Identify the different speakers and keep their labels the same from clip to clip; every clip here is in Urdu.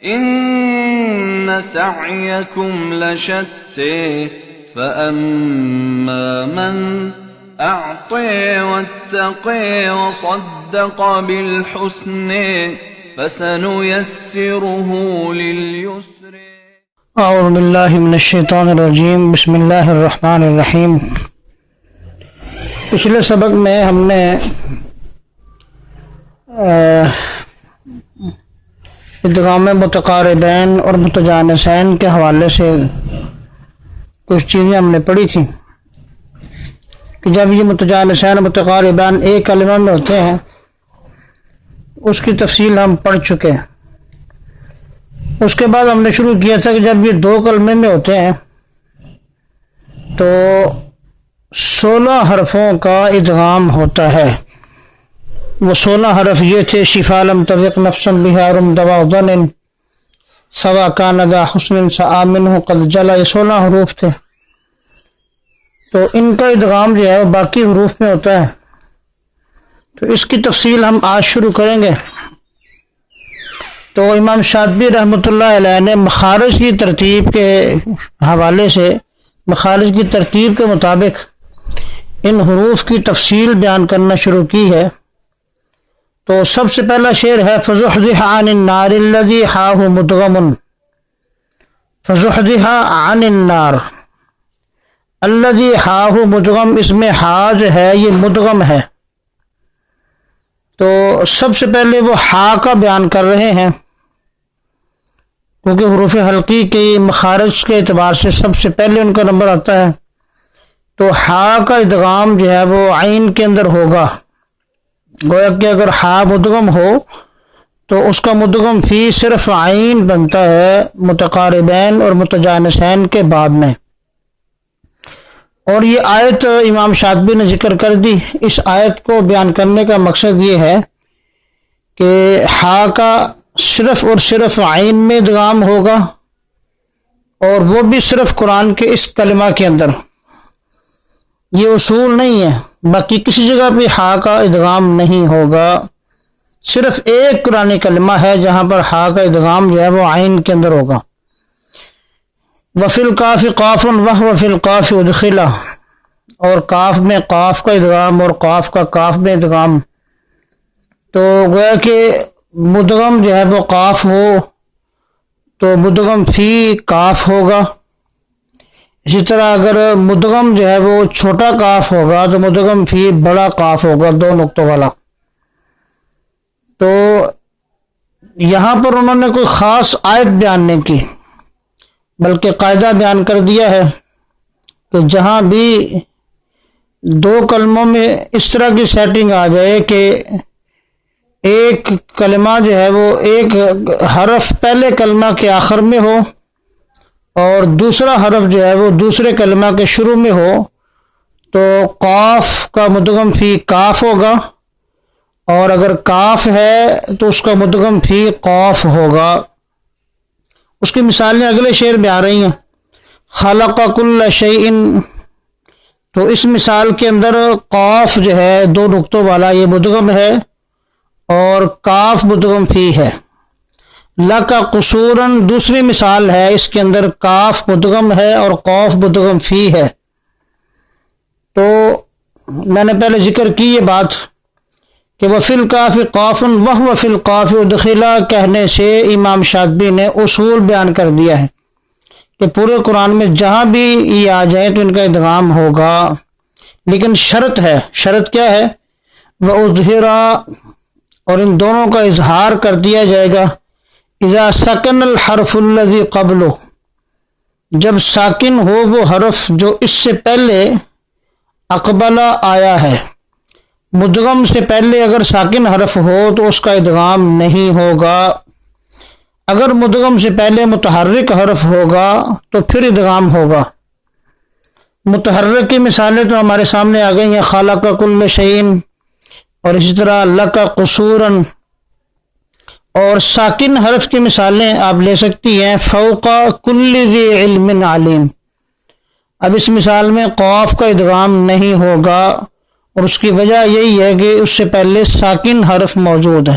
Speaker 1: إن سعيكم لشتى فأما من أعطى واتقى وصدق بالحسنى فسنيسره لليسر.
Speaker 2: اعوذ باللہ من الشیطان الرجیم. بسم اللہ الرحمن الرحیم. پچھلے سبق میں ہم نے ادغام متقاربین اور متجانسین کے حوالے سے کچھ چیزیں ہم نے پڑھی تھیں کہ جب یہ متجانسین متقاربین ایک کلمہ میں ہوتے ہیں اس کی تفصیل ہم پڑھ چکے ہیں. اس کے بعد ہم نے شروع کیا تھا کہ جب یہ دو کلمے میں ہوتے ہیں تو 16 حرفوں کا ادغام ہوتا ہے. وہ 16 حرف یہ تھے: شفا لم تذق نفسا بها رمدوا ظن سوا کان ذا حسن سآمنہ قد جلا. یہ 16 حروف تھے. تو ان کا ادغام جو ہے وہ باقی حروف میں ہوتا ہے. تو اس کی تفصیل ہم آج شروع کریں گے. تو امام شاطبی رحمۃ اللہ علیہ نے مخارج کی ترتیب کے حوالے سے مخارج کی ترتیب کے مطابق ان حروف کی تفصیل بیان کرنا شروع کی ہے. تو سب سے پہلا شعر ہے: فزحزح عن النار الذي حاه مدغم. فزحزح عن النار الذي حاه مدغم. اس میں ہا جو ہے یہ مدغم ہے. تو سب سے پہلے وہ ہا کا بیان کر رہے ہیں کیونکہ حروف حلقی کے مخارج کے اعتبار سے سب سے پہلے ان کا نمبر آتا ہے. تو ہا کا ادغام جو ہے وہ عین کے اندر ہوگا. گویا کہ اگر ہا مدغم ہو تو اس کا مدغم فی صرف عین بنتا ہے متقاربین اور متجانسین کے باب میں. اور یہ آیت امام شاطبی نے ذکر کر دی. اس آیت کو بیان کرنے کا مقصد یہ ہے کہ ہا کا صرف اور صرف عین میں ادغام ہوگا اور وہ بھی صرف قرآن کے اس کلمہ کے اندر. یہ اصول نہیں ہے، باقی کسی جگہ بھی ہا کا ادغام نہیں ہوگا. صرف ایک قرآنی کلمہ ہے جہاں پر ہا کا ادغام جو ہے وہ عین کے اندر ہوگا. وفی القاف قاف وفی القاف ادخلا. اور کاف میں قاف کا ادغام اور قاف کا کاف میں ادغام. تو گویا کہ مدغم جو ہے وہ قاف ہو تو مدغم فی کاف ہوگا. اسی طرح اگر مدغم جو ہے وہ چھوٹا کاف ہوگا تو مدغم فی بڑا کاف ہوگا، 2 نقطوں والا. تو یہاں پر انہوں نے کوئی خاص آیت بیان نہیں کی بلکہ قاعدہ بیان کر دیا ہے کہ جہاں بھی 2 کلموں میں اس طرح کی سیٹنگ آ جائے کہ ایک کلمہ جو ہے وہ ایک حرف پہلے کلمہ کے آخر میں ہو اور دوسرا حرف جو ہے وہ دوسرے کلمہ کے شروع میں ہو تو قاف کا مدغم فی کاف ہوگا، اور اگر کاف ہے تو اس کا مدغم فی قاف ہوگا. اس کی مثالیں اگلے شعر میں آ رہی ہیں. خلق کل شیء. تو اس مثال کے اندر قاف جو ہے 2 نقطوں والا یہ مدغم ہے اور کاف مدغم فی ہے. لکا قصوراً دوسری مثال ہے، اس کے اندر کاف مدغم ہے اور قاف مدغم فی ہے. تو میں نے پہلے ذکر کی یہ بات کہ وفی القاف قاف وفی القاف ادخلا کہنے سے امام شاطبی نے اصول بیان کر دیا ہے کہ پورے قرآن میں جہاں بھی یہ آ جائیں تو ان کا ادغام ہوگا. لیکن شرط ہے. شرط کیا ہے؟ وَأُظْهِرَ. اور ان دونوں کا اظہار کر دیا جائے گا. اذا سکن الحرف الذی قبلہ. جب ساکن ہو وہ حرف جو اس سے پہلے اقبلہ آیا ہے. مدغم سے پہلے اگر ساکن حرف ہو تو اس کا ادغام نہیں ہوگا. اگر مدغم سے پہلے متحرک حرف ہوگا تو پھر ادغام ہوگا. متحرک کی مثالیں تو ہمارے سامنے آ گئی ہیں: خلق کل شیء، اور اسی طرح لک قصوراً. اور ساکن حرف کی مثالیں آپ لے سکتی ہیں: فوق کل ذی علم علیم. اب اس مثال میں قاف کا ادغام نہیں ہوگا اور اس کی وجہ یہی ہے کہ اس سے پہلے ساکن حرف موجود ہے.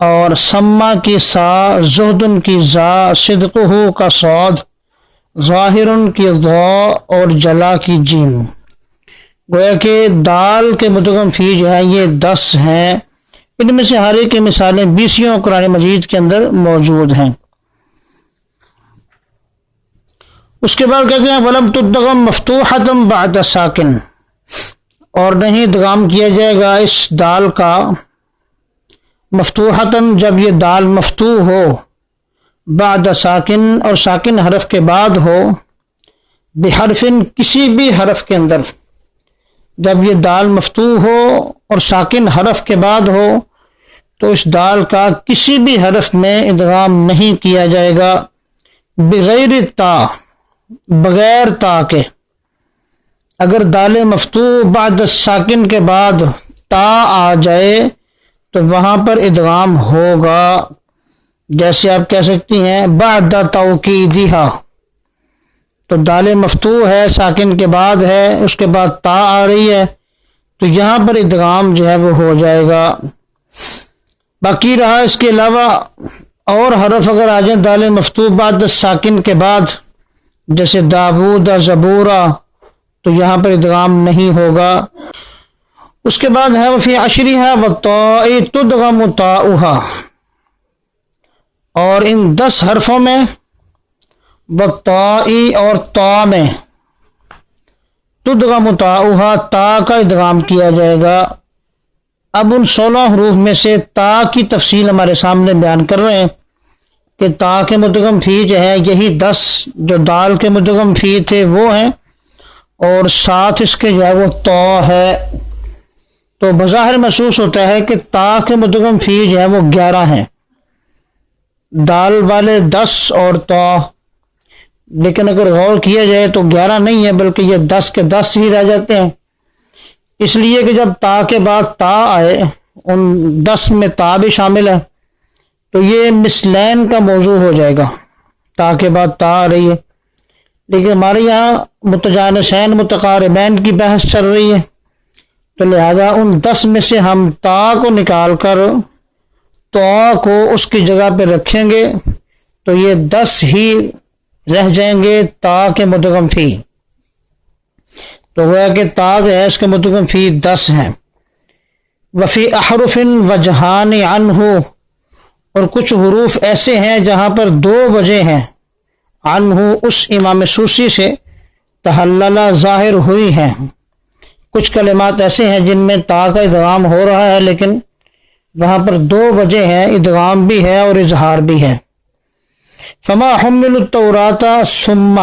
Speaker 2: اور سما کی سا، زہدن کی زا، صدقہ کا صاد، ظاہرن کی ضا اور جلا کی جیم. گویا کہ دال کے مدغم فی جو ہے یہ 10 ہیں. ان میں سے ہر ایک کی مثالیں 20 قرآن مجید کے اندر موجود ہیں. اس کے بعد کہتے ہیں وَلَمْ تُدْغَمْ مَفْتُوحَةً بَعْدَ ساکن، اور نہیں ادغام کیا جائے گا اس دال کا مفتوحتاً جب یہ دال مفتوح ہو، بعد ساکن اور ساکن حرف کے بعد ہو، بحرفن کسی بھی حرف کے اندر. جب یہ دال مفتوح ہو اور ساکن حرف کے بعد ہو تو اس دال کا کسی بھی حرف میں ادغام نہیں کیا جائے گا، بغیر تا، بغیر تا کے. اگر دال مفتوح بعد ساکن کے بعد تا آ جائے تو وہاں پر ادغام ہوگا. جیسے آپ کہہ سکتی ہیں بعد توکیدہا، تو دال مفتوح ہے، ساکن کے بعد ہے، اس کے بعد تا آ رہی ہے، تو یہاں پر ادغام جو ہے وہ ہو جائے گا. باقی رہا اس کے علاوہ اور حرف اگر آ جائیں دال مفتوح بعد ساکن کے بعد، جیسے داود، زبورا، تو یہاں پر ادغام نہیں ہوگا. اس کے بعد ہے وفی عشرہا والطاء تدغم طاؤہا، اور ان 10 حرفوں میں والطاء اور تا میں تدغم طاؤہا، تا کا ادغام کیا جائے گا. اب ان 16 حروف میں سے تا کی تفصیل ہمارے سامنے بیان کر رہے ہیں کہ تا کے مدغم فی جو ہے یہی 10 جو دال کے مدغم فی تھے وہ ہیں، اور ساتھ اس کے جو ہے وہ تا ہے. تو بظاہر محسوس ہوتا ہے کہ تا کے مدغم فی جو ہے وہ 11 ہیں، دال والے 10 اور تا، لیکن اگر غور کیا جائے تو 11 نہیں ہے بلکہ یہ 10 کے 10 ہی رہ جاتے ہیں. اس لیے کہ جب تا کے بعد تا آئے، ان 10 میں تا بھی شامل ہے، تو یہ مثلین کا موضوع ہو جائے گا. تا کے بعد تا آ رہی ہے، لیکن ہمارے یہاں متجانسین متقاربین کی بحث چل رہی ہے، تو لہذا ان 10 میں سے ہم تا کو نکال کر تا کو اس کی جگہ پہ رکھیں گے تو یہ 10 ہی رہ جائیں گے تا کے مدغم فی. تو گویا کہ تا جو ہے اس کے مدغم فی 10 ہیں. وفی احرف وجہان عنہ، اور کچھ حروف ایسے ہیں جہاں پر 2 وجہ ہیں، عنہ اس امام سوسی سے تحللہ ظاہر ہوئی ہیں. کچھ کلمات ایسے ہیں جن میں تا کا ادغام ہو رہا ہے لیکن وہاں پر 2 وجہ ہیں، ادغام بھی ہے اور اظہار بھی ہے. فما حمل التوراۃ ثم،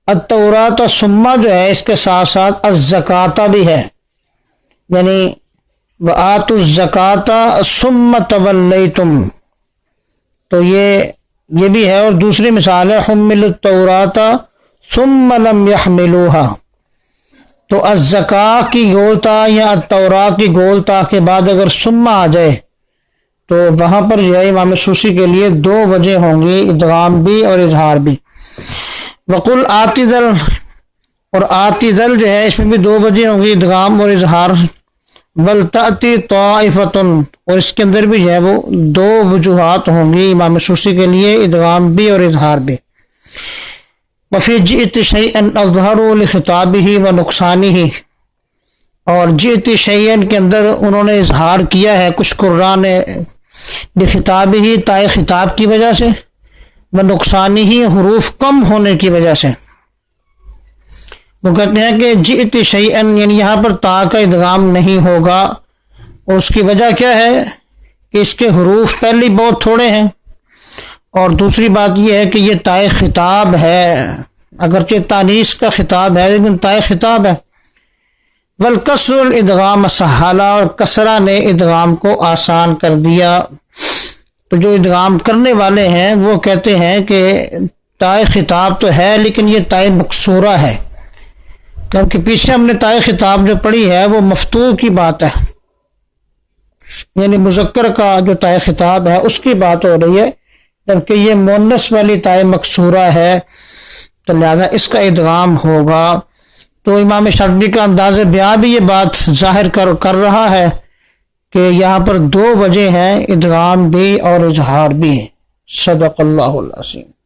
Speaker 2: التوراۃ ثم جو ہے اس کے ساتھ ساتھ الزکاۃ بھی ہے، یعنی وآتوا الزکاۃ ثم تولیتم، تو یہ بھی ہے. اور دوسری مثال ہے حمل التوراۃ ثم لم يحملوها، تو الزکاۃ کی گولتا یا التوراۃ کی گولتا کے بعد اگر ثم آ جائے تو وہاں پر جو ہے امام سوسی کے لیے 2 وجہ ہوں گی، ادغام بھی اور اظہار بھی. وقل آتی ذل، اور آتی ذل جو ہے اس میں بھی 2 وجہ ہوں گی، ادغام اور اظہار. ولتأتی طائفۃ، اور اس کے اندر بھی جو ہے وہ 2 وجوہات ہوں گی امام سوسی کے لیے، ادغام بھی اور اظہار بھی. وفی جئت شیئا اظہر لخطابہ و نقصانہ، اور جئت شیئا کے اندر انہوں نے اظہار کیا ہے کچھ قرآن لخطابہ، تائے خطاب کی وجہ سے، و نقصانہ حروف کم ہونے کی وجہ سے. وہ کہتے ہیں کہ جئت شیئا یعنی یہاں پر تا کا ادغام نہیں ہوگا، اور اس کی وجہ کیا ہے کہ اس کے حروف پہلی بہت تھوڑے ہیں، اور دوسری بات یہ ہے کہ یہ تائے خطاب ہے، اگرچہ تانیث کا خطاب ہے لیکن تائے خطاب ہے. والکسر الادغام سہلا، اور کسرہ نے ادغام کو آسان کر دیا. تو جو ادغام کرنے والے ہیں وہ کہتے ہیں کہ تائے خطاب تو ہے لیکن یہ تائے مکسورہ ہے، جبکہ پیچھے ہم نے تائے خطاب جو پڑھی ہے وہ مفتوح کی بات ہے، یعنی مذکر کا جو تائے خطاب ہے اس کی بات ہو رہی ہے، جبکہ یہ مونس والی تائے مکسورہ ہے، تو لہذا اس کا ادغام ہوگا. تو امام شاطبی کا انداز بیان بھی یہ بات ظاہر کر رہا ہے کہ یہاں پر دو وجہ ہیں، ادغام بھی اور اظہار بھی. صدق اللہ العظیم.